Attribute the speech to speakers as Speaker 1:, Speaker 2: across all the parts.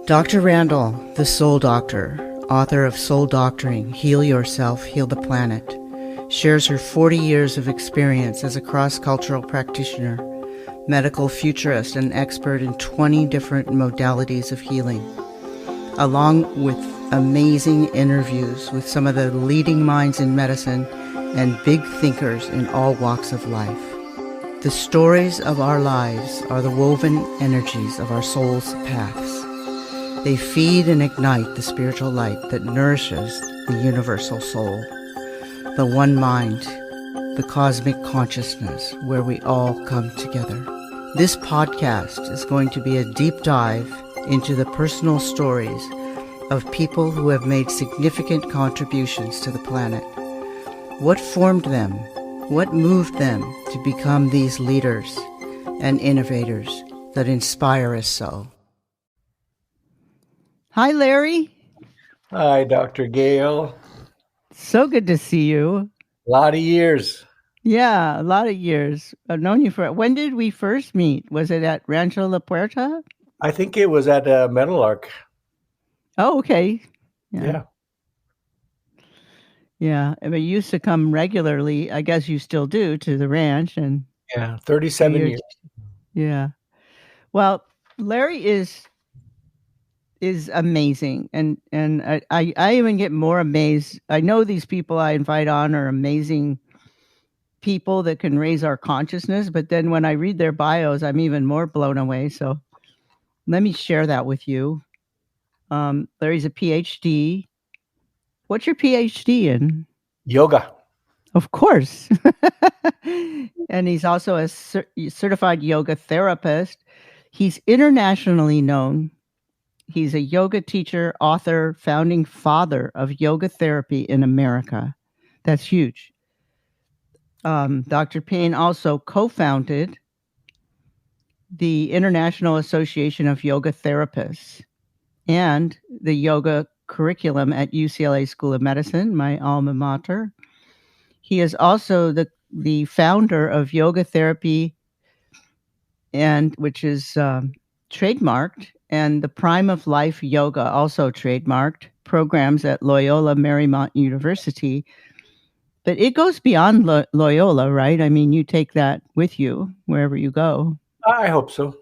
Speaker 1: Dr. Randall, the Soul Doctor, author of Soul Doctoring, Heal Yourself, Heal the Planet, shares her 40 years of experience as a cross-cultural practitioner, medical futurist, and expert in 20 different modalities of healing, along with amazing interviews with some of the leading minds in medicine and big thinkers in all walks of life. The stories of our lives are the woven energies of our soul's paths. They feed and ignite the spiritual light that nourishes the universal soul, the one mind, the cosmic consciousness where we all come together. This podcast is going to be a deep dive into the personal stories of people who have made significant contributions to the planet. What formed them? What moved them to become these leaders and innovators that inspire us so? Hi, Larry.
Speaker 2: Hi, Dr. Gail.
Speaker 1: So good to see you.
Speaker 2: A lot of years.
Speaker 1: Yeah, a lot of years. I've known you for... When did we first meet? Was it at Rancho La Puerta?
Speaker 2: I think it was at Metal Arc.
Speaker 1: Oh, okay.
Speaker 2: Yeah.
Speaker 1: Yeah, I mean, you used to come regularly. I guess you still do, to the ranch, and
Speaker 2: 37 years.
Speaker 1: Yeah. Well, Larry is amazing, and I even get more amazed. I know these people I invite on are amazing people that can raise our consciousness, but then when I read their bios, I'm even more blown away. So let me share that with you. Larry's a PhD. What's your PhD in?
Speaker 2: Yoga.
Speaker 1: Of course. And he's also a certified yoga therapist. He's internationally known. He's a yoga teacher, author, founding father of yoga therapy in America. That's huge. Dr. Payne also co-founded the International Association of Yoga Therapists and the yoga curriculum at UCLA School of Medicine, my alma mater. He is also the founder of Yoga Therapy, and which is trademarked, and the Prime of Life Yoga, also trademarked, programs at Loyola Marymount University. But it goes beyond Loyola, right? I mean, you take that with you wherever you go.
Speaker 2: I hope so.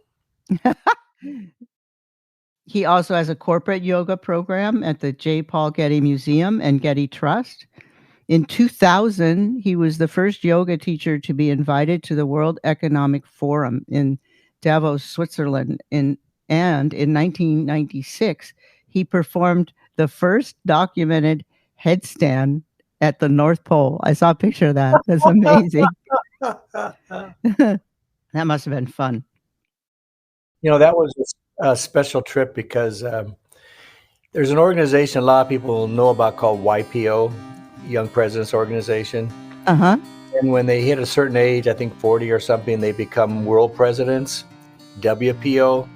Speaker 1: He also has a corporate yoga program at the J. Paul Getty Museum and Getty Trust. In 2000, he was the first yoga teacher to be invited to the World Economic Forum in Davos, Switzerland. And in 1996, he performed the first documented headstand at the North Pole. I saw a picture of that. That's amazing. That must have been fun.
Speaker 2: You know, that was a special trip because there's an organization a lot of people know about called YPO, Young Presidents Organization.
Speaker 1: Uh-huh.
Speaker 2: And when they hit a certain age, I think 40 or something, they become world presidents, WPO.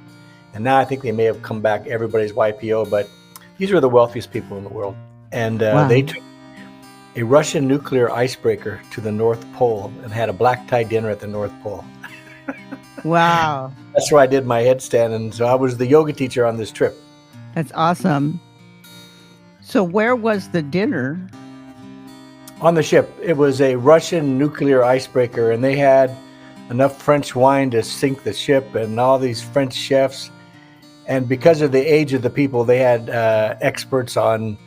Speaker 2: And now I think they may have come back, everybody's YPO, but these are the wealthiest people in the world. And They took a Russian nuclear icebreaker to the North Pole and had a black tie dinner at the North Pole.
Speaker 1: Wow.
Speaker 2: That's where I did my headstand. And so I was the yoga teacher on this trip.
Speaker 1: That's awesome. So where was the dinner?
Speaker 2: On the ship. It was a Russian nuclear icebreaker, and they had enough French wine to sink the ship and all these French chefs. And because of the age of the people, they had experts on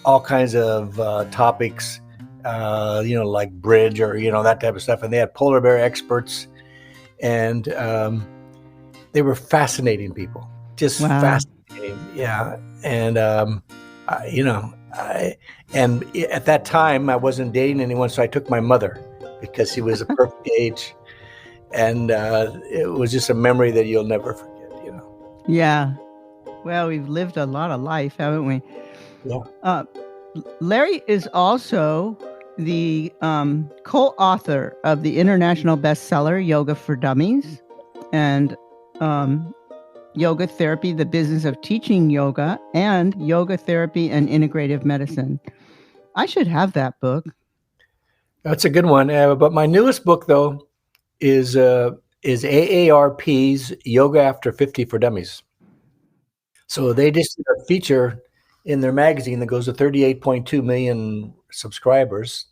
Speaker 2: all kinds of topics, like bridge or, that type of stuff. And they had polar bear experts, and they were fascinating people, just fascinating. Yeah. And, and at that time I wasn't dating anyone, so I took my mother because she was a perfect age, and it was just a memory that you'll never forget.
Speaker 1: Yeah. Well, we've lived a lot of life, haven't we?
Speaker 2: Yeah.
Speaker 1: Larry is also the co-author of the international bestseller Yoga for Dummies and Yoga Therapy, the Business of Teaching Yoga, and Yoga Therapy and Integrative Medicine. I should have that book.
Speaker 2: That's a good one. But my newest book, though, is AARP's Yoga After 50 for Dummies. So they just did a feature in their magazine that goes to 38.2 million subscribers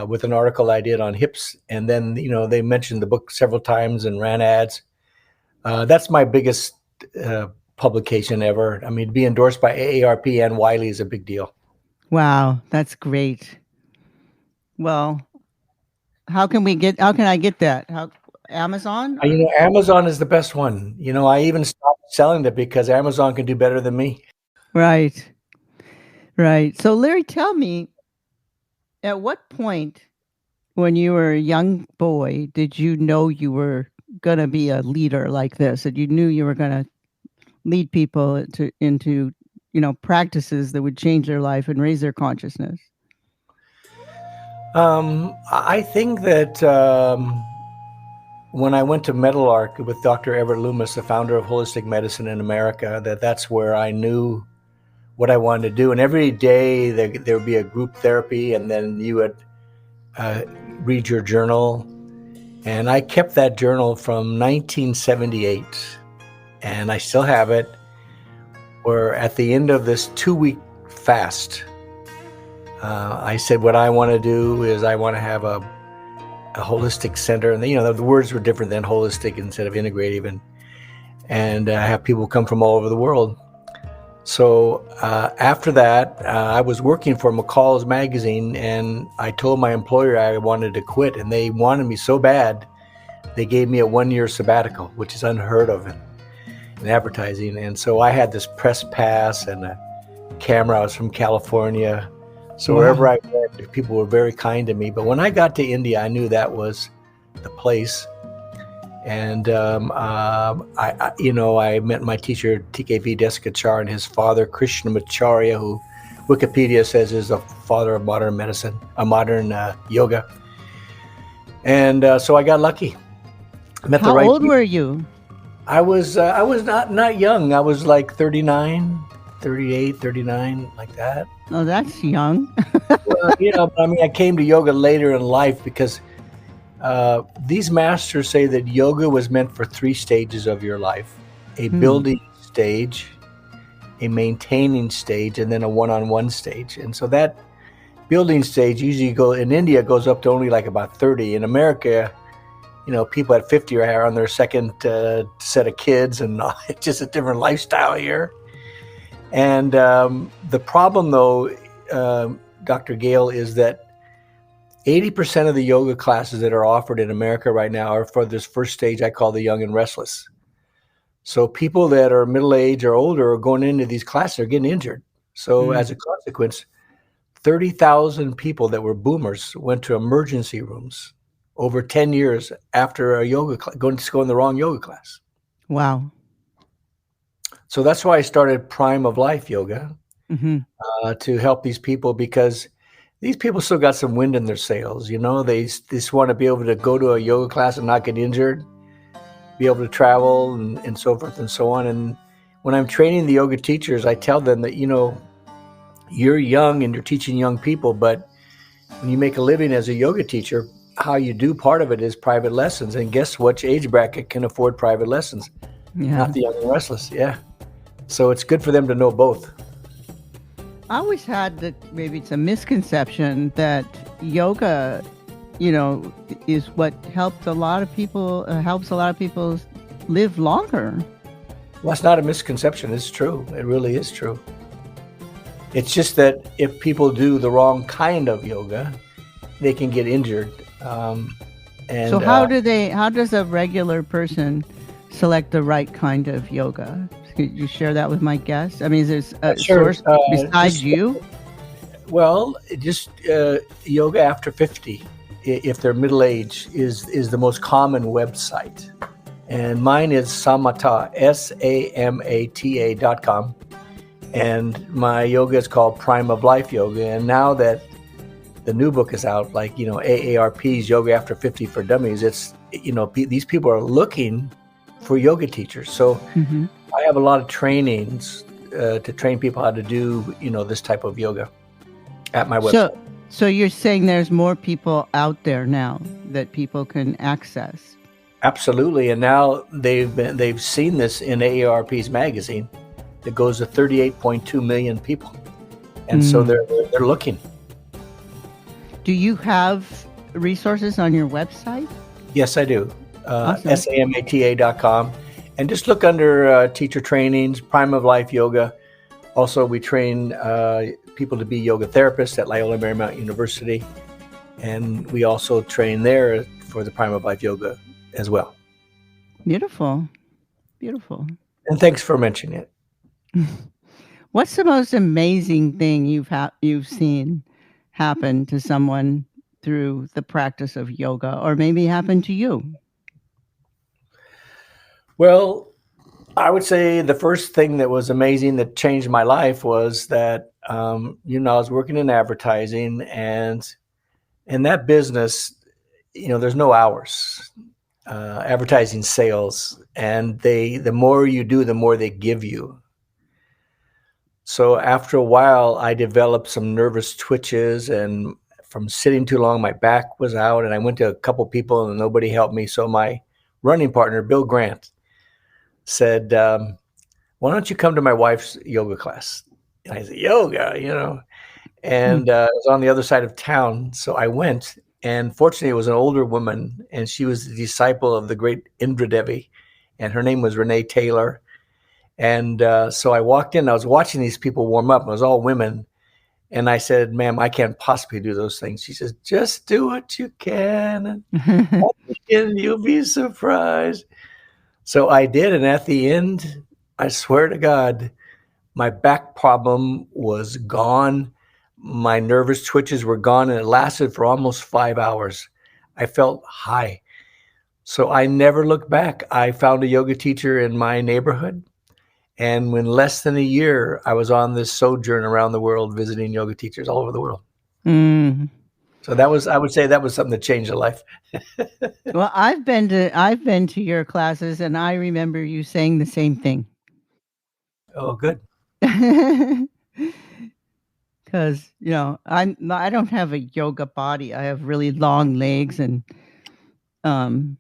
Speaker 2: with an article I did on hips. And then, they mentioned the book several times and ran ads. That's my biggest publication ever. I mean, to be endorsed by AARP and Wiley is a big deal.
Speaker 1: Wow, that's great. Well, how can I get that? Amazon?
Speaker 2: Amazon is the best one. I even stopped selling it because Amazon can do better than me.
Speaker 1: Right. Right. So Larry, tell me, at what point when you were a young boy did you know you were going to be a leader like this, and you knew you were going to lead people into practices that would change their life and raise their consciousness?
Speaker 2: I think that when I went to Metal with Dr. Everett Loomis, the founder of holistic medicine in America, that's where I knew what I wanted to do. And every day there would be a group therapy, and then you would read your journal. And I kept that journal from 1978, and I still have it, where at the end of this 2-week fast, I said, what I want to do is I want to have a holistic center. And, the words were different than holistic instead of integrative, and have people come from all over the world. So after that, I was working for McCall's magazine, and I told my employer I wanted to quit, and they wanted me so bad, they gave me a 1-year sabbatical, which is unheard of in advertising. And so I had this press pass and a camera. I was from California. So wherever I went, people were very kind to me. But when I got to India, I knew that was the place. And I met my teacher, TKV Deskachar, and his father, Krishnamacharya, who Wikipedia says is the father of modern medicine, modern yoga. And so I got lucky. Met
Speaker 1: How
Speaker 2: the right
Speaker 1: old
Speaker 2: people.
Speaker 1: were you?
Speaker 2: I was not young. I was like 39, 38, 39, like that.
Speaker 1: Oh, that's young.
Speaker 2: Well, I came to yoga later in life because these masters say that yoga was meant for 3 stages of your life: a building stage, a maintaining stage, and then a one-on-one stage. And so that building stage usually in India goes up to only like about 30. In America, people at 50 are on their second set of kids, and it's just a different lifestyle here. And the problem, though, Dr. Gale, is that 80% of the yoga classes that are offered in America right now are for this first stage I call the young and restless. So people that are middle-aged or older are going into these classes are getting injured. So as a consequence, 30,000 people that were boomers went to emergency rooms over 10 years after a yoga going in the wrong yoga class.
Speaker 1: Wow.
Speaker 2: So that's why I started Prime of Life Yoga, to help these people, because these people still got some wind in their sails. They just want to be able to go to a yoga class and not get injured, be able to travel and so forth and so on. And when I'm training the yoga teachers, I tell them that, you're young and you're teaching young people, but when you make a living as a yoga teacher, how you do part of it is private lessons. And guess which age bracket can afford private lessons?
Speaker 1: Yeah.
Speaker 2: Not the young and restless. Yeah. So it's good for them to know both.
Speaker 1: I always had that maybe it's a misconception that yoga, is what helps a lot of people live longer.
Speaker 2: Well, it's not a misconception. It's true. It really is true. It's just that if people do the wrong kind of yoga, they can get injured.
Speaker 1: So how does a regular person select the right kind of yoga? Could you share that with my guests? Is there a source besides you?
Speaker 2: Well, just yoga after 50, if they're middle-aged, is the most common website. And mine is Samata, SAMATA.com. And my yoga is called Prime of Life Yoga. And now that the new book is out, like, AARP's Yoga After 50 for Dummies, it's, these people are looking for yoga teachers. So I have a lot of trainings to train people how to do, this type of yoga at my website.
Speaker 1: So you're saying there's more people out there now that people can access?
Speaker 2: Absolutely. And now they've seen this in AARP's magazine. that goes to 38.2 million people. And so they're looking.
Speaker 1: Do you have resources on your website?
Speaker 2: Yes, I do.
Speaker 1: Awesome.
Speaker 2: samata.com. And just look under teacher trainings, Prime of Life Yoga. Also, we train people to be yoga therapists at Loyola Marymount University. And we also train there for the Prime of Life Yoga as well.
Speaker 1: Beautiful. Beautiful.
Speaker 2: And thanks for mentioning it.
Speaker 1: What's the most amazing thing you've seen happen to someone through the practice of yoga, or maybe happened to you?
Speaker 2: Well, I would say the first thing that was amazing that changed my life was that, I was working in advertising, and in that business, there's no hours. Advertising sales, and the more you do, the more they give you. So after a while, I developed some nervous twitches, and from sitting too long, my back was out, and I went to a couple people and nobody helped me. So my running partner, Bill Grant, said, why don't you come to my wife's yoga class? And I said, yoga, and it was on the other side of town. So I went, and fortunately it was an older woman, and she was the disciple of the great Indra Devi, and her name was Renee Taylor. And so I walked in, I was watching these people warm up, and it was all women. And I said, ma'am, I can't possibly do those things. She says, just do what you can, and you'll be surprised. So I did, and at the end, I swear to God, my back problem was gone. My nervous twitches were gone, and it lasted for almost 5 hours. I felt high. So I never looked back. I found a yoga teacher in my neighborhood. And in less than a year, I was on this sojourn around the world visiting yoga teachers all over the world. So I would say that was something that changed a life.
Speaker 1: Well, I've been to your classes, and I remember you saying the same thing.
Speaker 2: Oh, good.
Speaker 1: Because I don't have a yoga body. I have really long legs, and I'm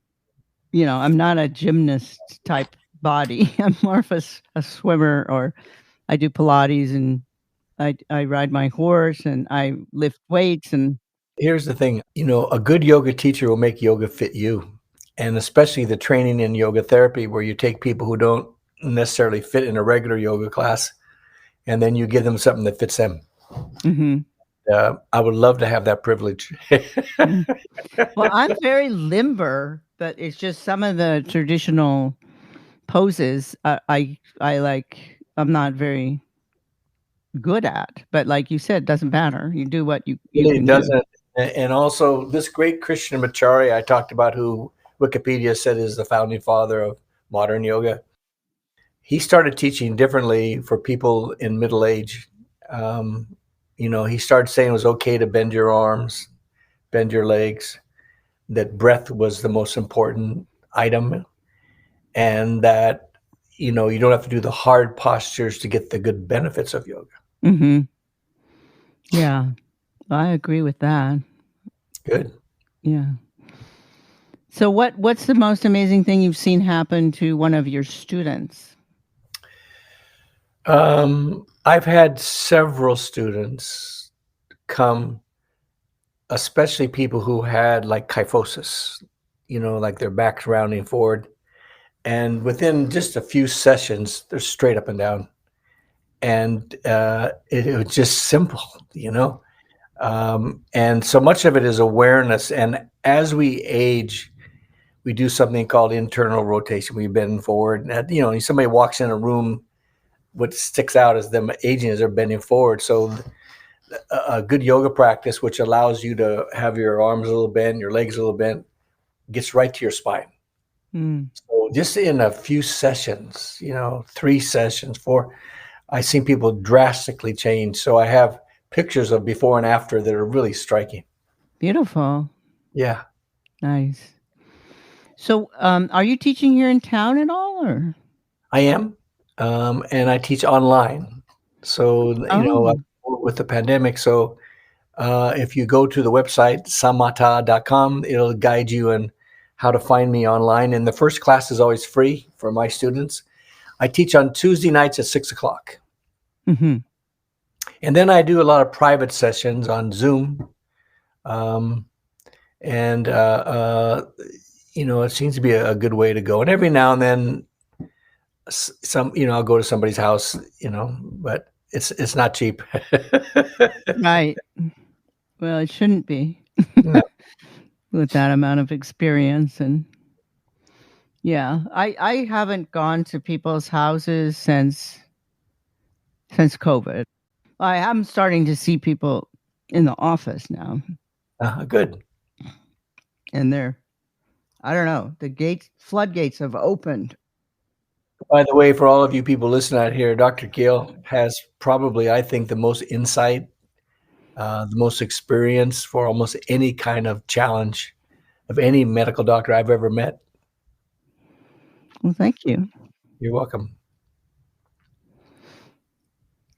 Speaker 1: not a gymnast type body. I'm more of a swimmer, or I do Pilates, and I ride my horse, and I lift weights. And
Speaker 2: here's the thing, a good yoga teacher will make yoga fit you, and especially the training in yoga therapy, where you take people who don't necessarily fit in a regular yoga class, and then you give them something that fits them. I would love to have that privilege.
Speaker 1: Well, I'm very limber, but it's just some of the traditional poses I like. I'm not very good at, but like you said, doesn't matter. You do what you can
Speaker 2: doesn't.
Speaker 1: do.
Speaker 2: And also this great Krishnamacharya I talked about, who Wikipedia said is the founding father of modern yoga. He started teaching differently for people in middle age. He started saying it was okay to bend your arms, bend your legs, that breath was the most important item, and that, you don't have to do the hard postures to get the good benefits of yoga.
Speaker 1: Yeah, I agree with that.
Speaker 2: Good.
Speaker 1: Yeah. So what's the most amazing thing you've seen happen to one of your students?
Speaker 2: I've had several students come, especially people who had like kyphosis, like their backs rounding forward. And within just a few sessions, they're straight up and down. And it was just simple, and so much of it is awareness. And as we age, we do something called internal rotation. We bend forward. And, somebody walks in a room, what sticks out is them aging as they're bending forward. So a good yoga practice, which allows you to have your arms a little bent, your legs a little bent, gets right to your spine. So just in a few sessions, 3 sessions, 4, I've seen people drastically change. So I have pictures of before and after that are really striking.
Speaker 1: Beautiful.
Speaker 2: Yeah.
Speaker 1: Nice. So are you teaching here in town at all, or?
Speaker 2: I am. And I teach online. So, with the pandemic. So if you go to the website, samata.com, it'll guide you in how to find me online. And the first class is always free for my students. I teach on Tuesday nights at 6:00.
Speaker 1: Mm-hmm.
Speaker 2: And then I do a lot of private sessions on Zoom. And it seems to be a good way to go. And every now and then, I'll go to somebody's house, but it's not cheap.
Speaker 1: Right. Well, it shouldn't be.
Speaker 2: No.
Speaker 1: With that amount of experience. And yeah, I haven't gone to people's houses since COVID. I am starting to see people in the office now.
Speaker 2: Good.
Speaker 1: And I don't know, the floodgates have opened.
Speaker 2: By the way, for all of you people listening out here, Dr. Keel has probably, I think, the most insight, the most experience for almost any kind of challenge of any medical doctor I've ever met.
Speaker 1: Well, thank you.
Speaker 2: You're welcome.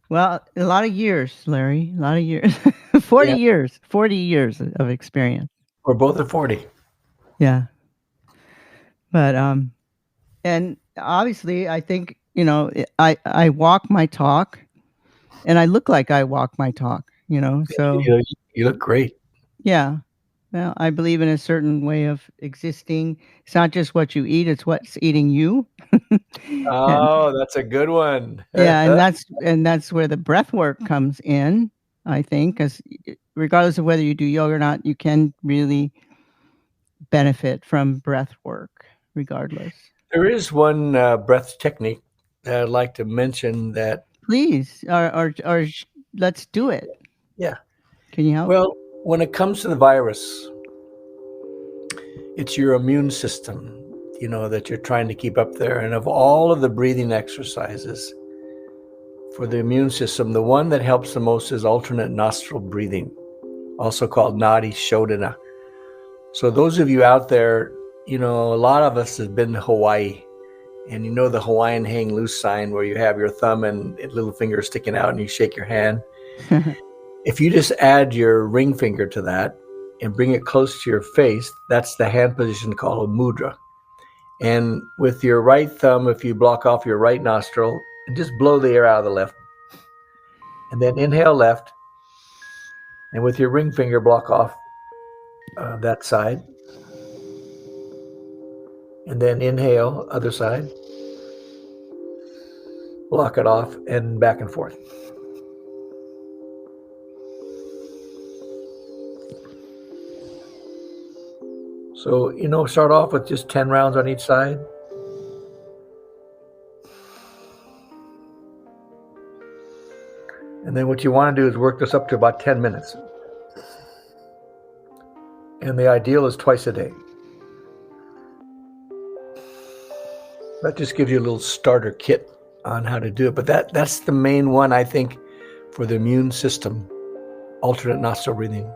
Speaker 1: Well, a lot of years, Larry, a lot of years. 40 years of experience.
Speaker 2: We're both at 40.
Speaker 1: Yeah. But, and obviously I think, I walk my talk and I look like I walk my talk, so.
Speaker 2: You look great.
Speaker 1: Yeah. Well, I believe in a certain way of existing. It's not just what you eat, it's what's eating you.
Speaker 2: Oh, that's a good one.
Speaker 1: Yeah, and that's where the breath work comes in, I think, because regardless of whether you do yoga or not, you can really benefit from breath work regardless.
Speaker 2: There is one breath technique that I'd like to mention that.
Speaker 1: Please, or let's do it.
Speaker 2: Yeah.
Speaker 1: Can you help?
Speaker 2: Well, when it comes to the virus, it's your immune system, that you're trying to keep up there. And of all of the breathing exercises for the immune system, the one that helps the most is alternate nostril breathing, also called Nadi Shodhana. So those of you out there, a lot of us have been to Hawaii, and the Hawaiian hang loose sign where you have your thumb and little finger sticking out and you shake your hand. If you just add your ring finger to that and bring it close to your face, that's the hand position called a mudra. And with your right thumb, if you block off your right nostril, just blow the air out of the left. And then inhale left. And with your ring finger, block off that side. And then inhale, other side. Block it off and back and forth. So, start off with just 10 rounds on each side. And then what you want to do is work this up to about 10 minutes. And the ideal is twice a day. That just gives you a little starter kit on how to do it. But that's the main one, I think, for the immune system, alternate nostril breathing.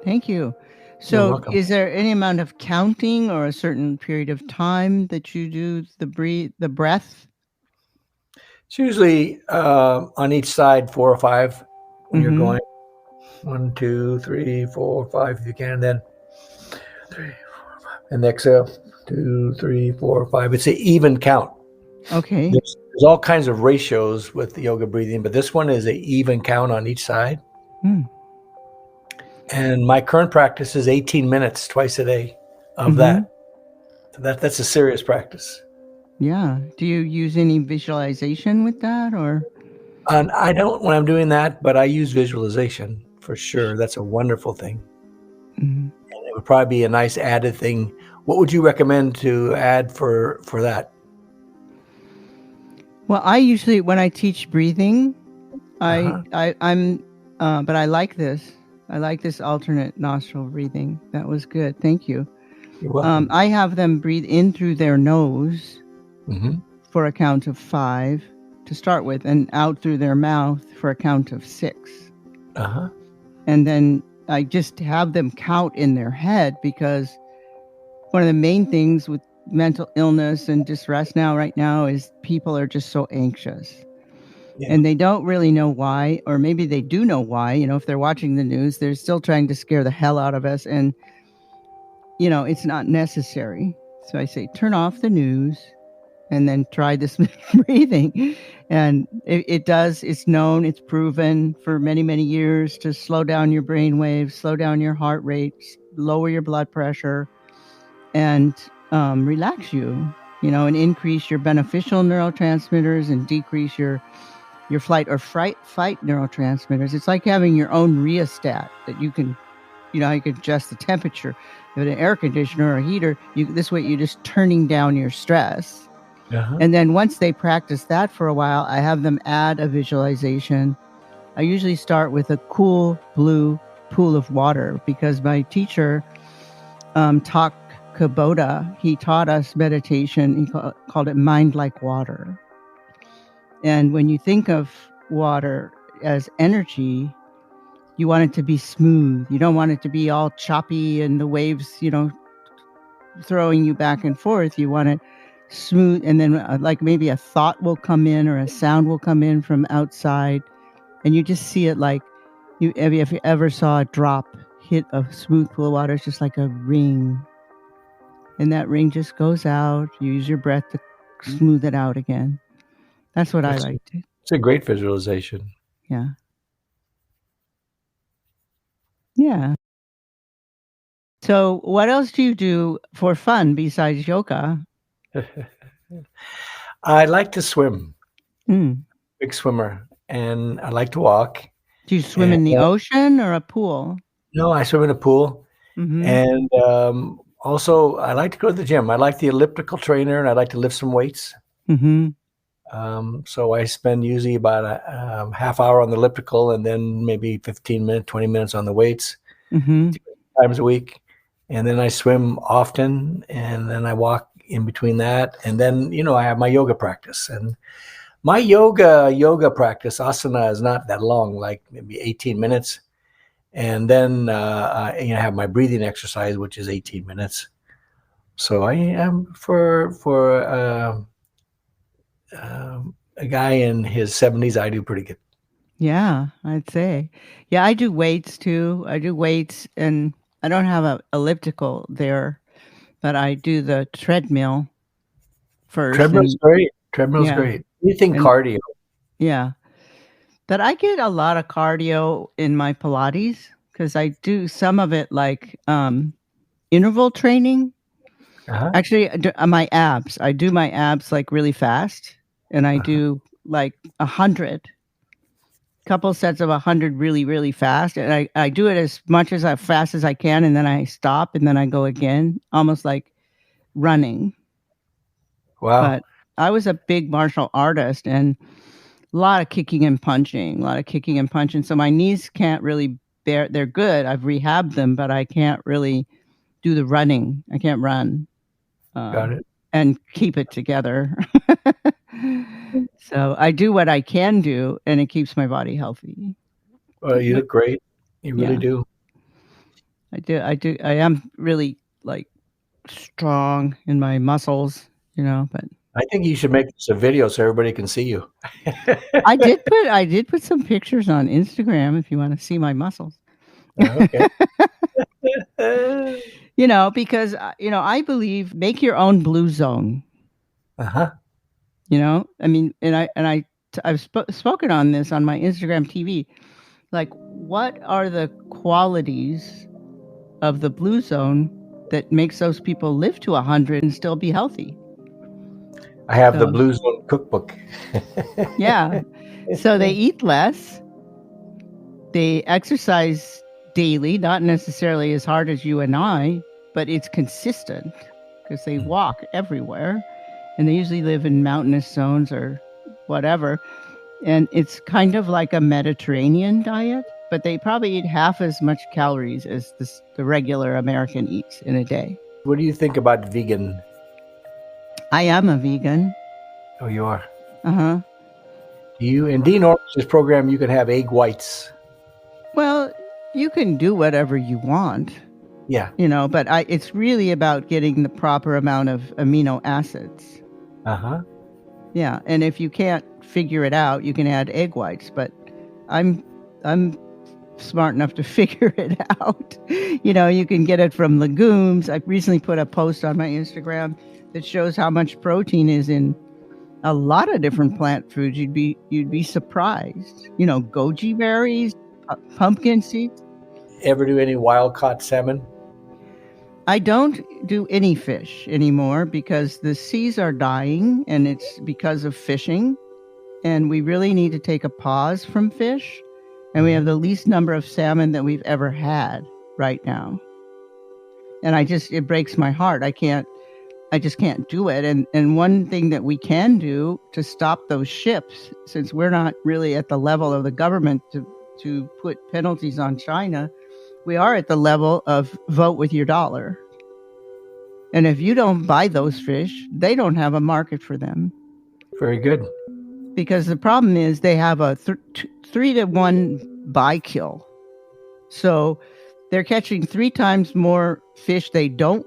Speaker 1: Thank you. So is there any amount of counting or a certain period of time that you do the breath?
Speaker 2: It's usually on each side 4 or 5 when you're going 1, 2, 3, 4, 5 if you can, and then 3, 4, 5, and exhale 2, 3, 4, 5. It's an even count.
Speaker 1: Okay.
Speaker 2: There's all kinds of ratios with the yoga breathing, but this one is an even count on each side. And my current practice is 18 minutes twice a day of that. So that's a serious practice.
Speaker 1: Yeah. Do you use any visualization with that, or?
Speaker 2: I don't when I'm doing that, but I use visualization for sure. That's a wonderful thing. And it would probably be a nice added thing. What would you recommend to add for that?
Speaker 1: Well, I usually, when I teach breathing, but I like this. I like this alternate nostril breathing. That was good. Thank you.
Speaker 2: You're welcome.
Speaker 1: I have them breathe in through their nose for a count of 5 to start with, and out through their mouth for a count of 6. And then I just have them count in their head, because one of the main things with mental illness and distress right now is people are just so anxious. Yeah. And they don't really know why, or maybe they do know why. If they're watching the news, they're still trying to scare the hell out of us. And, it's not necessary. So I say, turn off the news, and then try this breathing. And it's known, it's proven for many, many years to slow down your brain waves, slow down your heart rate, lower your blood pressure, and relax you, and increase your beneficial neurotransmitters and decrease your flight or fight neurotransmitters. It's like having your own rheostat that you can, you can adjust the temperature. If it's an air conditioner or a heater, this way you're just turning down your stress. And then once they practice that for a while, I have them add a visualization. I usually start with a cool blue pool of water because my teacher, Tak Kubota, he taught us meditation. He called it mind like water. And when you think of water as energy, you want it to be smooth. You don't want it to be all choppy and the waves, throwing you back and forth. You want it smooth, and then like maybe a thought will come in or a sound will come in from outside, and you just see it like if you ever saw a drop hit a smooth pool of water, it's just like a ring, and that ring just goes out. You use your breath to smooth it out again. That's what I like to.
Speaker 2: It's a great visualization.
Speaker 1: Yeah. So what else do you do for fun besides yoga?
Speaker 2: I like to swim.
Speaker 1: Mm.
Speaker 2: Big swimmer. And I like to walk.
Speaker 1: Do you swim in the ocean or a pool?
Speaker 2: No, I swim in a pool. Mm-hmm. And also, I like to go to the gym. I like the elliptical trainer, and I like to lift some weights. Mm-hmm. So I spend usually about a half hour on the elliptical and then maybe 15 minutes, 20 minutes on the weights, 2 times a week. And then I swim often, and then I walk in between that. And then, I have my yoga practice. And my yoga practice, asana, is not that long, like maybe 18 minutes. And then I have my breathing exercise, which is 18 minutes. So I am for a guy in his 70s, I do pretty good.
Speaker 1: Yeah, I'd say. Yeah, I do weights too. I do weights, and I don't have an elliptical there, but I do the treadmill first.
Speaker 2: Treadmill's great. Treadmill's great. Anything cardio.
Speaker 1: Yeah. But I get a lot of cardio in my Pilates because I do some of it like interval training. Actually, my abs. I do my abs like really fast, and I do like 100. Couple sets of 100 really, really fast. And I do it as fast as I can, and then I stop, and then I go again, almost like running.
Speaker 2: Wow.
Speaker 1: But I was a big martial artist, and a lot of kicking and punching. So my knees can't really bear, they're good. I've rehabbed them, but I can't really do the running. I can't run.
Speaker 2: Got it.
Speaker 1: And keep it together. So I do what I can do, and it keeps my body healthy.
Speaker 2: Well, you look great. You really do.
Speaker 1: I do. I am really like strong in my muscles, but
Speaker 2: I think you should make this a video so everybody can see you.
Speaker 1: I did put some pictures on Instagram if you want to see my muscles.
Speaker 2: Okay.
Speaker 1: Because I believe make your own blue zone. I mean, I've spoken on this on my Instagram TV. Like, what are the qualities of the blue zone that makes those people live to 100 and still be healthy?
Speaker 2: I have the Blue Zone cookbook.
Speaker 1: Yeah. So they eat less. They exercise daily, not necessarily as hard as you and I, but it's consistent because they walk everywhere. And they usually live in mountainous zones or whatever. And it's kind of like a Mediterranean diet, but they probably eat half as much calories as the regular American eats in a day.
Speaker 2: What do you think about vegan?
Speaker 1: I am a vegan.
Speaker 2: Oh, you are?
Speaker 1: Uh-huh.
Speaker 2: In Dean Ornich's program, you can have egg whites.
Speaker 1: Well, you can do whatever you want.
Speaker 2: Yeah.
Speaker 1: But it's really about getting the proper amount of amino acids. Yeah, and if you can't figure it out, you can add egg whites, but I'm smart enough to figure it out. You can get it from legumes. I recently put a post on my Instagram that shows how much protein is in a lot of different plant foods. You'd be surprised. Goji berries, pumpkin seeds.
Speaker 2: Ever do any wild caught salmon?
Speaker 1: I don't do any fish anymore because the seas are dying, and it's because of fishing. And we really need to take a pause from fish. And we have the least number of salmon that we've ever had right now. And it breaks my heart. I just can't do it. And one thing that we can do to stop those ships, since we're not really at the level of the government to put penalties on China, we are at the level of vote with your dollar. And if you don't buy those fish, they don't have a market for them.
Speaker 2: Very good.
Speaker 1: Because the problem is they have a 3-to-1 buy kill. So they're catching 3 times more fish they don't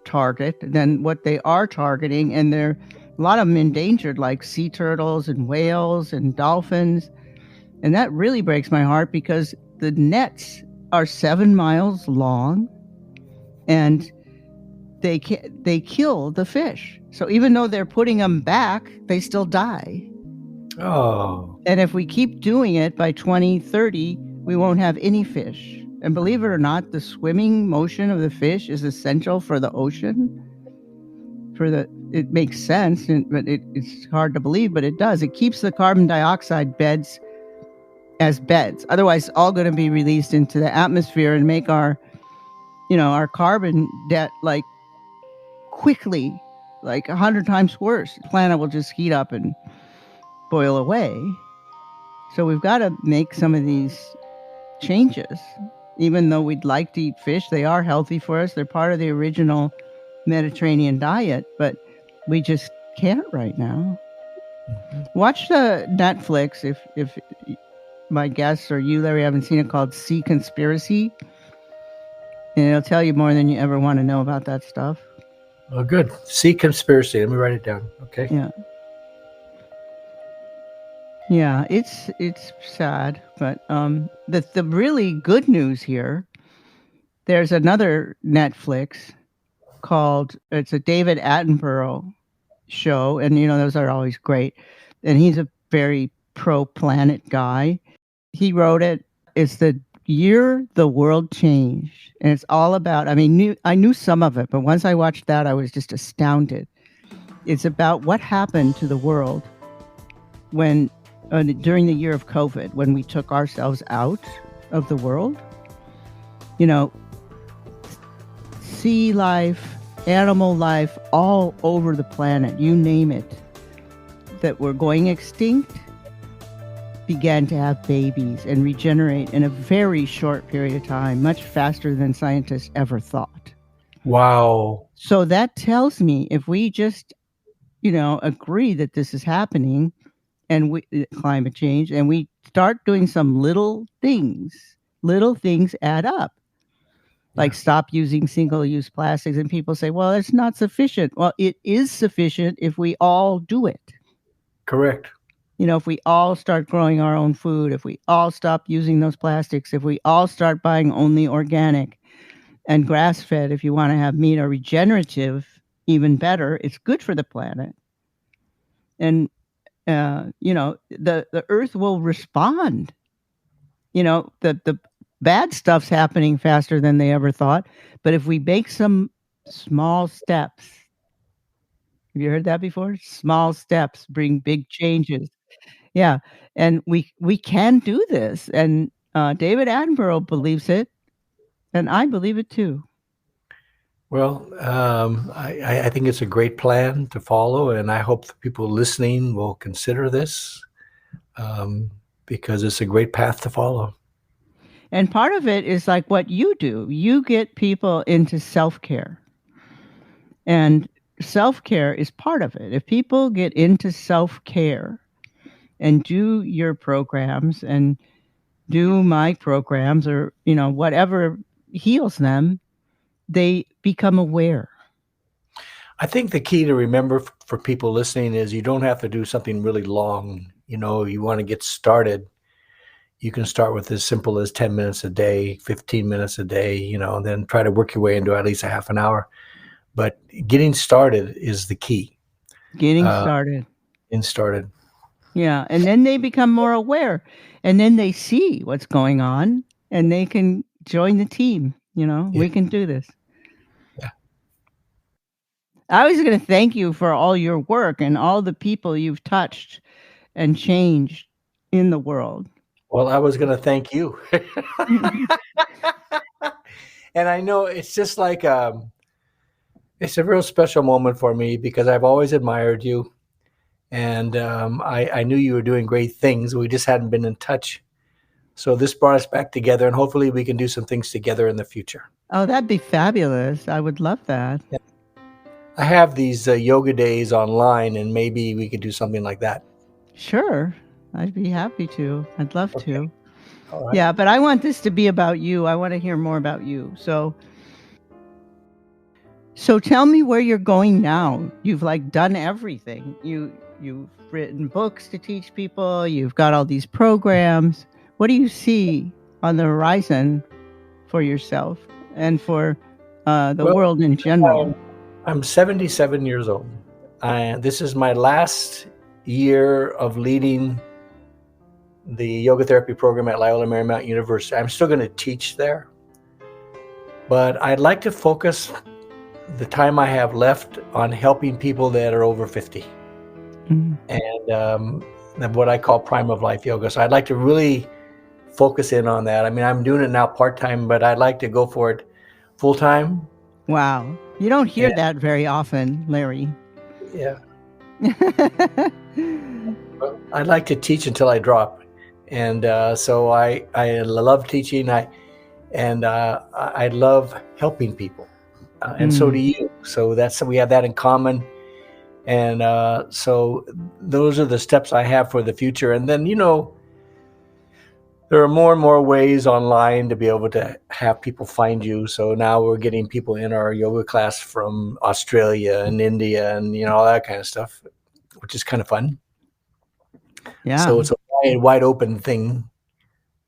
Speaker 1: target than what they are targeting. And there are a lot of them endangered, like sea turtles and whales and dolphins. And that really breaks my heart because the nets are 7 miles long and they kill the fish. So even though they're putting them back, they still die.
Speaker 2: Oh.
Speaker 1: And if we keep doing it by 2030, we won't have any fish. And believe it or not, the swimming motion of the fish is essential for the ocean. It makes sense, but it's hard to believe, but it does. It keeps the carbon dioxide beds as beds. Otherwise, it's all going to be released into the atmosphere and make our carbon debt quickly, 100 times worse. The planet will just heat up and boil away. So we've got to make some of these changes. Even though we'd like to eat fish, they are healthy for us. They're part of the original Mediterranean diet, but we just can't right now. Mm-hmm. Watch the Netflix, if my guests or you, Larry, haven't seen it, called Sea Conspiracy. And it'll tell you more than you ever want to know about that stuff.
Speaker 2: Oh, good. Sea Conspiracy. Let me write it down. Okay.
Speaker 1: Yeah. Yeah, it's sad, but the really good news here, there's another Netflix it's a David Attenborough show, and those are always great. And he's a very pro-planet guy. He wrote it. It's the year the world changed, and it's all about. I knew some of it, but once I watched that, I was just astounded. It's about what happened to the world when. During the year of COVID, when we took ourselves out of the world, sea life, animal life, all over the planet, you name it, that were going extinct, began to have babies and regenerate in a very short period of time, much faster than scientists ever thought.
Speaker 2: Wow.
Speaker 1: So that tells me if we just, agree that this is happening, and climate change, and we start doing some little things add up. Like stop using single-use plastics, and people say, well, it's not sufficient. Well, it is sufficient if we all do it.
Speaker 2: Correct.
Speaker 1: If we all start growing our own food, if we all stop using those plastics, if we all start buying only organic and grass-fed, if you want to have meat, or regenerative, even better, it's good for the planet. And the earth will respond. The bad stuff's happening faster than they ever thought. But if we make some small steps, have you heard that before? Small steps bring big changes. Yeah. And we can do this. And David Attenborough believes it. And I believe it too.
Speaker 2: Well, I think it's a great plan to follow, and I hope the people listening will consider this because it's a great path to follow.
Speaker 1: And part of it is like what you do. You get people into self-care. And self-care is part of it. If people get into self-care and do your programs and do my programs or, whatever heals them, they become aware.
Speaker 2: I think the key to remember for people listening is you don't have to do something really long. You want to get started. You can start with as simple as 10 minutes a day, 15 minutes a day, and then try to work your way into at least a half an hour. But getting started is the key.
Speaker 1: Getting started.
Speaker 2: Getting started.
Speaker 1: Yeah. And then they become more aware. And then they see what's going on and they can join the team. We can do this.
Speaker 2: Yeah.
Speaker 1: I was going to thank you for all your work and all the people you've touched and changed in the world.
Speaker 2: Well, I was going to thank you. And I know it's just like, it's a real special moment for me because I've always admired you. And I knew you were doing great things. We just hadn't been in touch. So this brought us back together, and hopefully we can do some things together in the future.
Speaker 1: Oh, that'd be fabulous. I would love that.
Speaker 2: Yeah. I have these yoga days online, and maybe we could do something like that.
Speaker 1: Sure. I'd be happy to. I'd love to.
Speaker 2: All right.
Speaker 1: Yeah, but I want this to be about you. I want to hear more about you. So tell me where you're going now. You've done everything. You've written books to teach people. You've got all these programs. What do you see on the horizon for yourself and for the world in general?
Speaker 2: I'm 77 years old. This is my last year of leading the yoga therapy program at Loyola Marymount University. I'm still going to teach there, but I'd like to focus the time I have left on helping people that are over 50. And what I call prime of life yoga. So I'd like to really focus in on that. I mean, I'm doing it now part-time, but I'd like to go for it full-time.
Speaker 1: Wow. You don't hear that very often, Larry.
Speaker 2: Yeah. I'd like to teach until I drop. And so I love teaching. I love helping people. And so do you. So we have that in common. And so those are the steps I have for the future. And then, there are more and more ways online to be able to have people find you. So now we're getting people in our yoga class from Australia and India and, all that kind of stuff, which is kind of fun.
Speaker 1: Yeah.
Speaker 2: So it's a wide open thing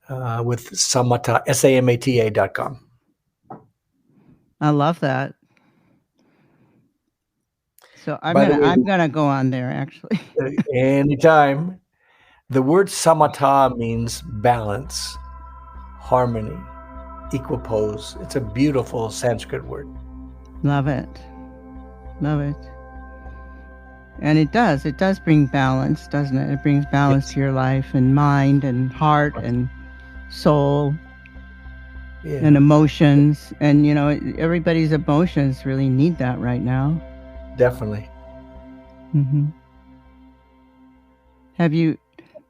Speaker 2: with Samata, samata.com.
Speaker 1: I love that. So I'm gonna go on there actually.
Speaker 2: Anytime. The word samatha means balance, harmony, equipoise. It's a beautiful Sanskrit word.
Speaker 1: Love it. Love it. And it does bring balance, doesn't it? It brings balance to your life and mind and heart and soul and emotions. And, everybody's emotions really need that right now.
Speaker 2: Definitely.
Speaker 1: Mm-hmm.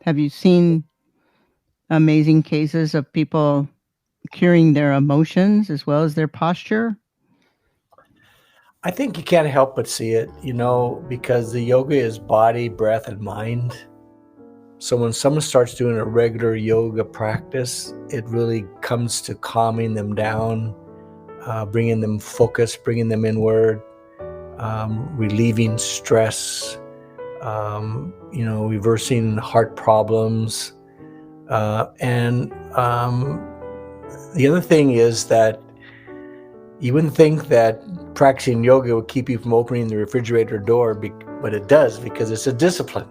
Speaker 1: Have you seen amazing cases of people curing their emotions as well as their posture?
Speaker 2: I think you can't help but see it, because the yoga is body, breath, and mind. So when someone starts doing a regular yoga practice, it really comes to calming them down, bringing them focus, bringing them inward, relieving stress, reversing heart problems. And the other thing is that you wouldn't think that practicing yoga would keep you from opening the refrigerator door, but it does because it's a discipline,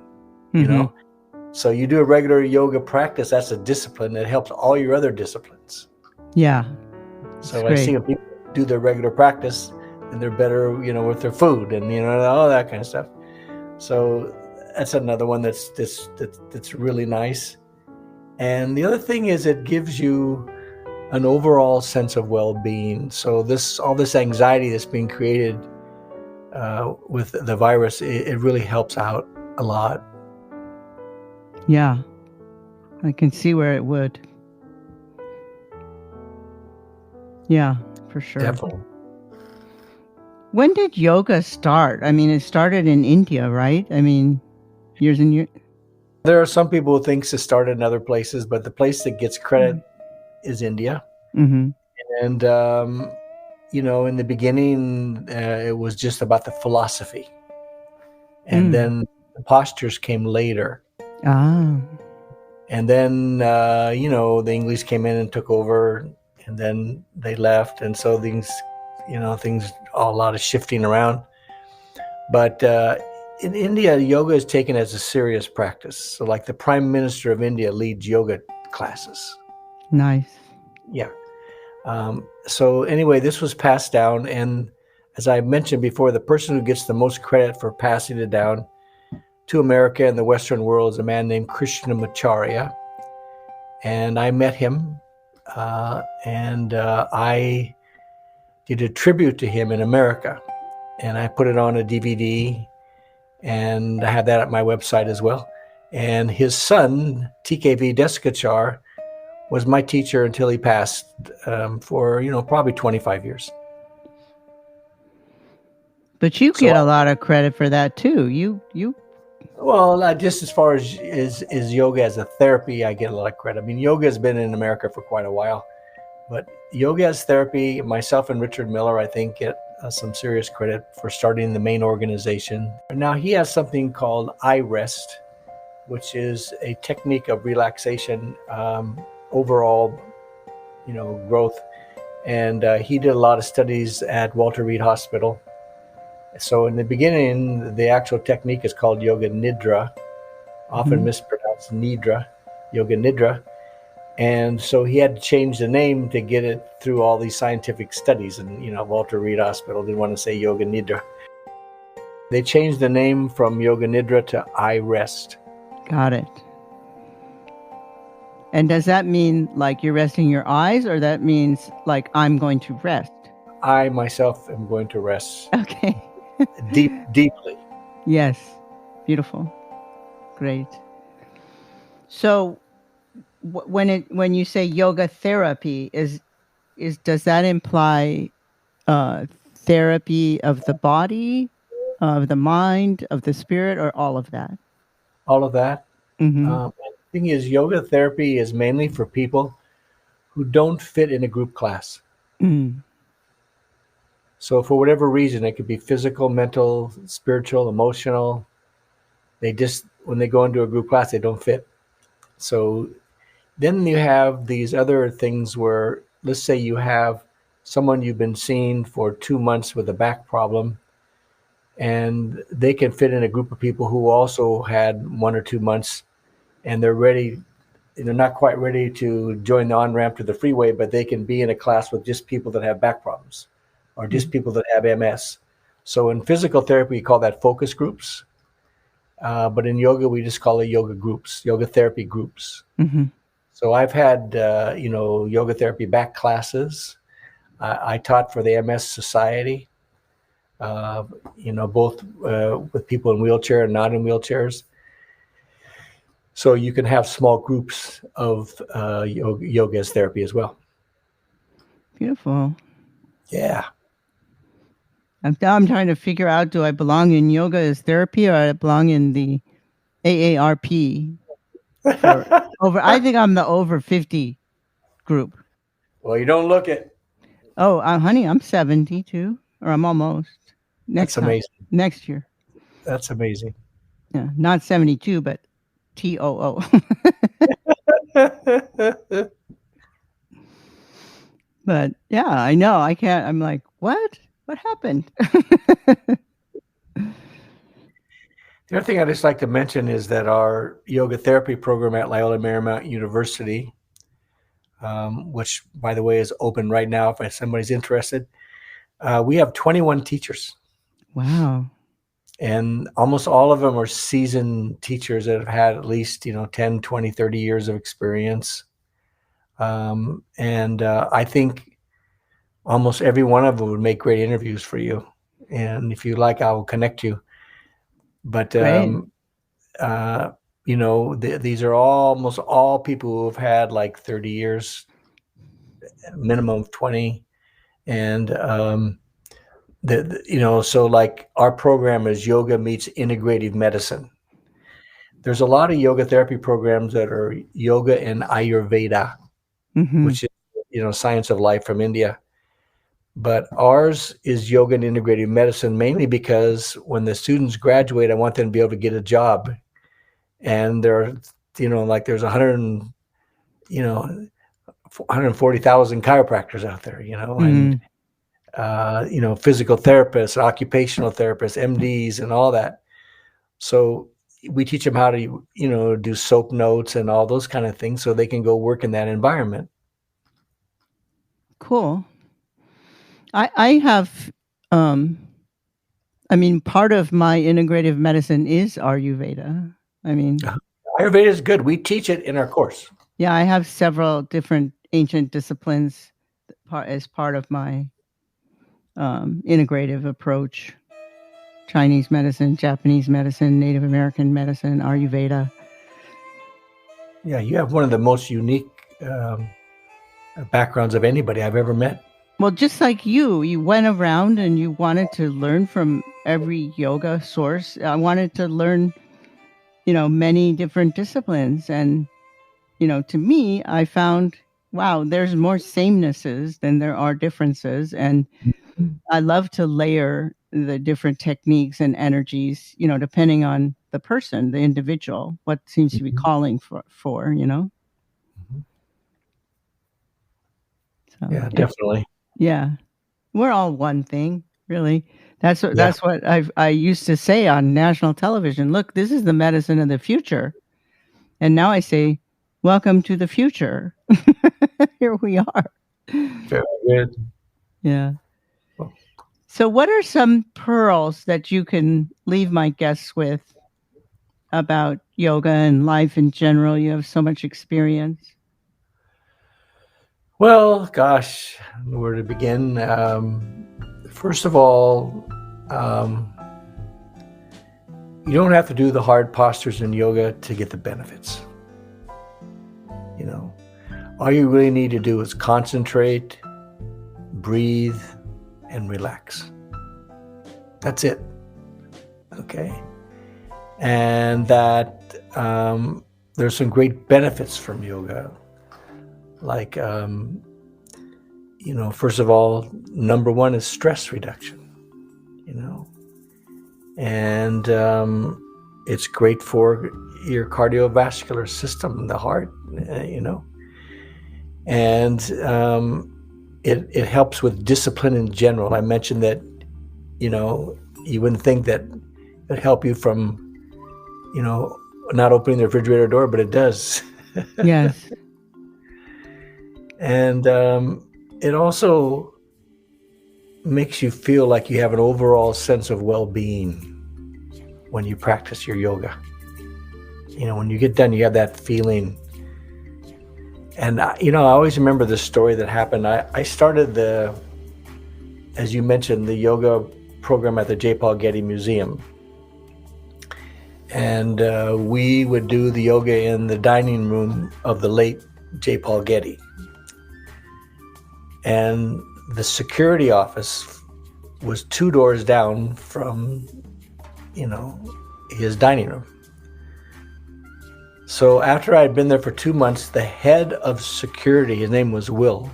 Speaker 2: So you do a regular yoga practice, that's a discipline that helps all your other disciplines.
Speaker 1: Yeah.
Speaker 2: So I see when people do their regular practice and they're better, with their food and, all that kind of stuff. So that's another one that's really nice. And the other thing is it gives you an overall sense of well-being. So all this anxiety that's being created with the virus, it really helps out a lot.
Speaker 1: Yeah, I can see where it would. Yeah, for sure.
Speaker 2: Definitely.
Speaker 1: When did yoga start? I mean, it started in India, right? I mean, years and years.
Speaker 2: There are some people who think it started in other places, but the place that gets credit is India.
Speaker 1: Mm-hmm.
Speaker 2: And, in the beginning, it was just about the philosophy. And then the postures came later.
Speaker 1: Ah.
Speaker 2: And then, the English came in and took over, and then they left. And so things, things, a lot of shifting around. But in India, yoga is taken as a serious practice. So like the Prime Minister of India leads yoga classes.
Speaker 1: Nice.
Speaker 2: Yeah. So anyway, this was passed down. And as I mentioned before, the person who gets the most credit for passing it down to America and the Western world is a man named Krishnamacharya. And I met him, and I did a tribute to him in America. And I put it on a DVD, and I have that at my website as well. And his son, TKV Deskachar, was my teacher until he passed for, probably 25 years.
Speaker 1: But you get a lot of credit for that too. You.
Speaker 2: Well, just as far as is yoga as a therapy, I get a lot of credit. I mean, yoga has been in America for quite a while, but yoga as therapy, myself and Richard Miller, I think, get some serious credit for starting the main organization. Now he has something called iRest, which is a technique of relaxation, overall, growth. And he did a lot of studies at Walter Reed Hospital. So in the beginning, the actual technique is called Yoga Nidra, often mispronounced Nidra, Yoga Nidra. And so he had to change the name to get it through all these scientific studies. And, Walter Reed Hospital didn't want to say Yoga Nidra. They changed the name from Yoga Nidra to iRest.
Speaker 1: Got it. And does that mean like you're resting your eyes, or that means like I'm going to rest?
Speaker 2: I myself am going to rest.
Speaker 1: Okay.
Speaker 2: Deeply.
Speaker 1: Yes. Beautiful. Great. So when you say yoga therapy, does that imply therapy of the body, of the mind, of the spirit, or all of that?
Speaker 2: All of that.
Speaker 1: Mm-hmm.
Speaker 2: The thing is, yoga therapy is mainly for people who don't fit in a group class.
Speaker 1: Mm.
Speaker 2: So for whatever reason, it could be physical, mental, spiritual, emotional. When they go into a group class, they don't fit. So then you have these other things where, let's say you have someone you've been seeing for 2 months with a back problem, and they can fit in a group of people who also had 1 or 2 months, and they're not quite ready to join the on-ramp to the freeway, but they can be in a class with just people that have back problems, or just people that have MS. So in physical therapy, we call that focus groups. But in yoga, we just call it yoga groups, yoga therapy groups.
Speaker 1: Mm-hmm.
Speaker 2: So I've had, yoga therapy back classes. I taught for the MS Society, both with people in wheelchair and not in wheelchairs. So you can have small groups of yoga as therapy as well.
Speaker 1: Beautiful.
Speaker 2: Yeah.
Speaker 1: I'm trying to figure out, do I belong in yoga as therapy, or I belong in the AARP? I think I'm the over 50 group.
Speaker 2: Well, you don't look it.
Speaker 1: Oh, honey, I'm 72, or I'm almost.
Speaker 2: That's amazing.
Speaker 1: Next year.
Speaker 2: That's amazing.
Speaker 1: Yeah, not 72, but TOO. But yeah, I know. I can't. I'm like, what? What happened?
Speaker 2: The other thing I'd just like to mention is that our yoga therapy program at Loyola Marymount University, which, by the way, is open right now if somebody's interested, we have 21 teachers.
Speaker 1: Wow. And
Speaker 2: almost all of them are seasoned teachers that have had at least, 10, 20, 30 years of experience. I think almost every one of them would make great interviews for you. And if you like, I will connect you. But, these are almost all people who have had like 30 years, minimum of 20. And, so like our program is yoga meets integrative medicine. There's a lot of yoga therapy programs that are yoga and Ayurveda, which is, science of life from India. But ours is yoga and integrative medicine, mainly because when the students graduate, I want them to be able to get a job. And there's 140,000 chiropractors out there, and physical therapists, occupational therapists, MDs, and all that. So we teach them how to, do soap notes and all those kind of things so they can go work in that environment.
Speaker 1: Cool. I have, part of my integrative medicine is Ayurveda.
Speaker 2: Ayurveda is good. We teach it in our course.
Speaker 1: Yeah, I have several different ancient disciplines as part of my integrative approach. Chinese medicine, Japanese medicine, Native American medicine, Ayurveda.
Speaker 2: Yeah, you have one of the most unique backgrounds of anybody I've ever met.
Speaker 1: Well, just like you went around and you wanted to learn from every yoga source. I wanted to learn, many different disciplines. And, to me, I found, wow, there's more samenesses than there are differences. And I love to layer the different techniques and energies, depending on the person, the individual, what seems to be calling for. So,
Speaker 2: yeah, definitely.
Speaker 1: Yeah. We're all one thing, really. That's what I used to say on national television. Look, this is the medicine of the future. And now I say, welcome to the future. Here we are.
Speaker 2: Very good.
Speaker 1: Yeah. So what are some pearls that you can leave my guests with about yoga and life in general? You have so much experience.
Speaker 2: Well, gosh, where to begin? First of all, you don't have to do the hard postures in yoga to get the benefits. All you really need to do is concentrate, breathe, and relax. That's it. Okay? And that there's some great benefits from yoga. Like, first of all, number one is stress reduction, and it's great for your cardiovascular system, the heart, and it helps with discipline in general. I mentioned that, you wouldn't think that it would help you from, not opening the refrigerator door, but it does.
Speaker 1: Yes.
Speaker 2: And it also makes you feel like you have an overall sense of well-being when you practice your yoga. When you get done, you have that feeling. And, I always remember this story that happened. I started as you mentioned, the yoga program at the J. Paul Getty Museum. And we would do the yoga in the dining room of the late J. Paul Getty. And the security office was 2 doors down from, his dining room. So after I'd been there for 2 months, the head of security, his name was Will,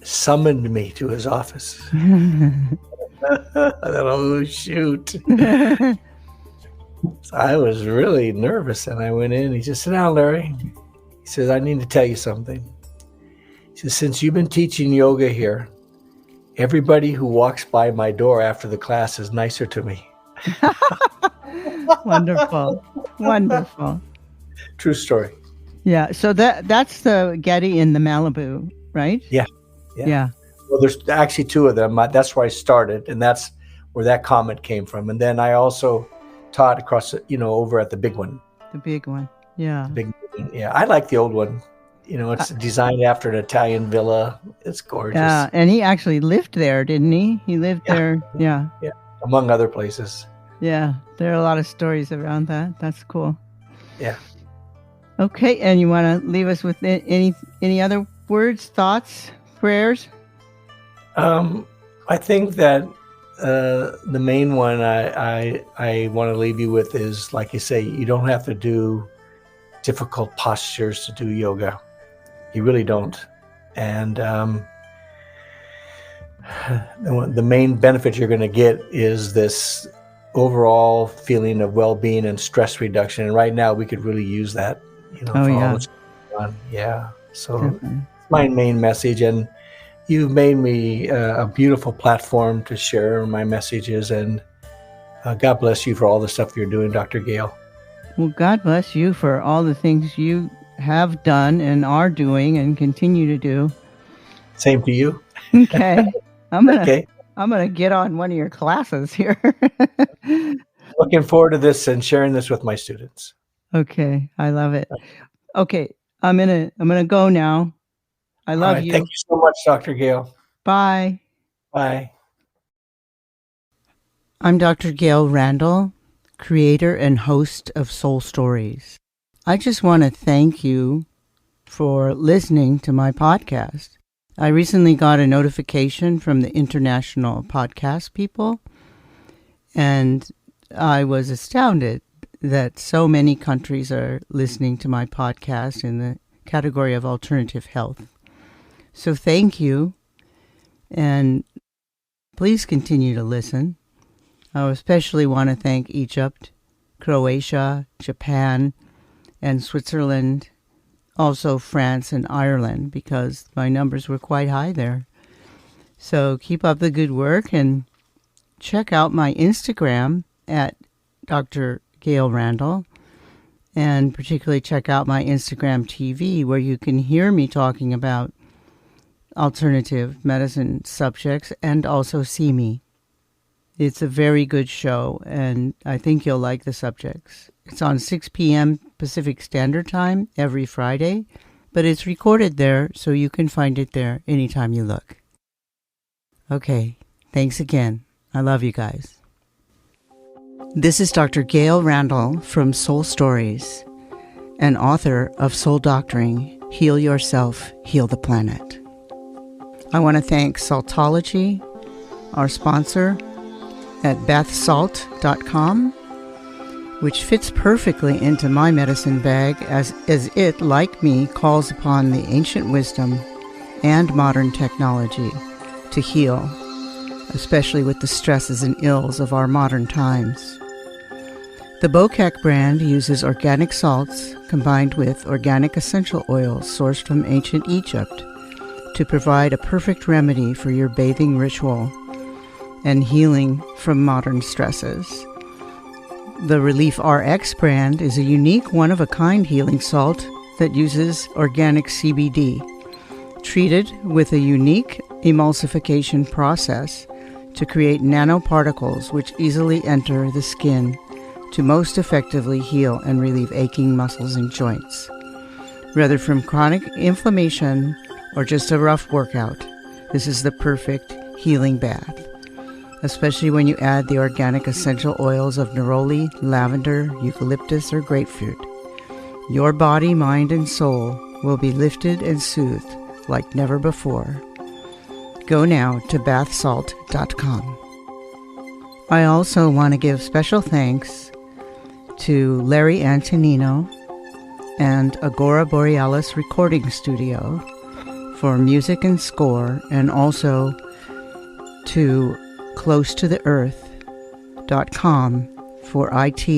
Speaker 2: summoned me to his office. I thought, oh, shoot. So I was really nervous, and I went in. He said, sit down, Larry. He says, I need to tell you something. He says, since you've been teaching yoga here, everybody who walks by my door after the class is nicer to me.
Speaker 1: Wonderful. Wonderful.
Speaker 2: True story.
Speaker 1: Yeah. So that's the Getty in the Malibu, right?
Speaker 2: Yeah. Well, there's actually 2 of them. That's where I started, and that's where that comment came from. And then I also taught across, over at the big one.
Speaker 1: The big one. Yeah.
Speaker 2: Yeah. I like the old one. It's designed after an Italian villa. It's gorgeous.
Speaker 1: Yeah, and he actually lived there, didn't he? He lived there. Yeah.
Speaker 2: Yeah, among other places.
Speaker 1: Yeah, there are a lot of stories around that. That's cool.
Speaker 2: Yeah.
Speaker 1: Okay, and you want to leave us with any other words, thoughts, prayers?
Speaker 2: I think that the main one I want to leave you with is, like you say, you don't have to do difficult postures to do yoga. You really don't. And the main benefit you're going to get is this overall feeling of well-being and stress reduction. And right now we could really use that, all what's going on. Yeah. So
Speaker 1: Definitely.
Speaker 2: my main message. And, you've made me a beautiful platform to share my messages, and God bless you for all the stuff you're doing, Dr. Gail.
Speaker 1: Well, God bless you for all the things you have done and are doing and continue to do.
Speaker 2: Same to you.
Speaker 1: Okay.
Speaker 2: Okay.
Speaker 1: I'm gonna get on one of your classes here.
Speaker 2: Looking forward to this and sharing this with my students.
Speaker 1: Okay, I love it. Okay, I'm gonna go now. I love you.
Speaker 2: Thank you so much, Dr. Gail.
Speaker 1: Bye.
Speaker 2: Bye.
Speaker 1: I'm Dr. Gail Randall, creator and host of Soul Stories. I just want to thank you for listening to my podcast. I recently got a notification from the International Podcast People, and I was astounded that so many countries are listening to my podcast in the category of alternative health. So thank you, and please continue to listen. I especially want to thank Egypt, Croatia, Japan, and Switzerland, also France and Ireland, because my numbers were quite high there. So keep up the good work and check out my Instagram at Dr. Gail Randall, and particularly check out my Instagram TV, where you can hear me talking about alternative medicine subjects and also see me. It's a very good show, and I think you'll like the subjects. It's on 6 p.m. Pacific Standard Time every Friday, but it's recorded there, so you can find it there anytime you look. Okay, thanks again. I love you guys. This is Dr. Gail Randall from Soul Stories, and author of Soul Doctoring, Heal Yourself, Heal the Planet. I want to thank Saltology, our sponsor, at bathsalt.com, which fits perfectly into my medicine bag as it, like me, calls upon the ancient wisdom and modern technology to heal, especially with the stresses and ills of our modern times. The Bokak brand uses organic salts combined with organic essential oils sourced from ancient Egypt to provide a perfect remedy for your bathing ritual and healing from modern stresses. The Relief RX brand is a unique one-of-a-kind healing salt that uses organic CBD, treated with a unique emulsification process to create nanoparticles which easily enter the skin to most effectively heal and relieve aching muscles and joints. Whether from chronic inflammation or just a rough workout, this is the perfect healing bath, especially when you add the organic essential oils of neroli, lavender, eucalyptus, or grapefruit. Your body, mind, and soul will be lifted and soothed like never before. Go now to bathsalt.com. I also want to give special thanks to Larry Antonino and Agora Borealis Recording Studio for music and score, and also to closetotheearth.com for IT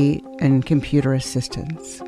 Speaker 1: and computer assistance.